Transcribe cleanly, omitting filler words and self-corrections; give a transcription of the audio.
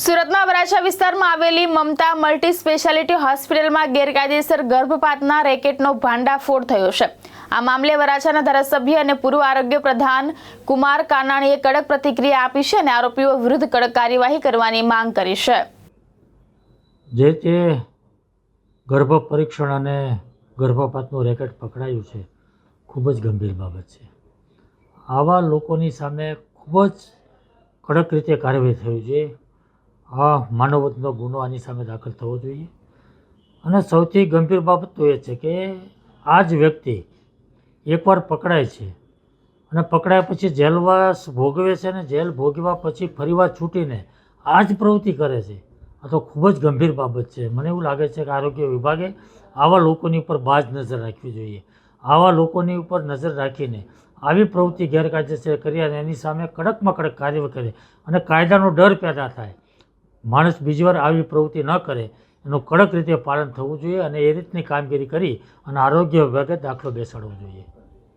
સુરતના વરાછા વિસ્તારમાં આવેલી મમતા મલ્ટી સ્પેશિયાલિટી હોસ્પિટલમાં ગેરકાયદેસર ગર્ભપાતના રેકેટનો ભાંડાફોડ થયો છે। આ મામલે વરાછાના ધારાસભ્ય અને પૂર્વ આરોગ્ય પ્રધાન કુમાર કાનાણીએ કડક પ્રતિક્રિયા આપી છે અને આરોપીઓ વિરુદ્ધ કડક કાર્યવાહી કરવાની માંગ કરી છે। જે તે ગર્ભ પરીક્ષણ અને ગર્ભપાતનું રેકેટ પકડાયું છે, ખૂબ જ ગંભીર બાબત છે। આવા લોકોની સામે ખૂબ જ કડક રીતે કાર્યવાહી થવી જોઈએ। આ માનવતનો ગુનો આની સામે દાખલ થવો જોઈએ। અને સૌથી ગંભીર બાબત તો એ છે કે આ જ વ્યક્તિ એકવાર પકડાય છે અને પકડાયા પછી જેલવાસ ભોગવે છે અને જેલ ભોગવ્યા પછી ફરીવાર છૂટીને આ જ પ્રવૃત્તિ કરે છે। આ તો ખૂબ જ ગંભીર બાબત છે। મને એવું લાગે છે કે આરોગ્ય વિભાગે આવા લોકોની ઉપર બાજ નજર રાખવી જોઈએ। આવા લોકોની ઉપર નજર રાખીને આવી પ્રવૃત્તિ ગેરકાયદેસર કરી અને એની સામે કડકમાં કડક કાર્યવાહી કરે અને કાયદાનો ડર પેદા થાય। માણસ બીજી વાર આવી પ્રવૃત્તિ ન કરે એનું કડક રીતે પાલન થવું જોઈએ અને એ રીતની કામગીરી કરી અને આરોગ્ય વિભાગે દાખલો બેસાડવો જોઈએ।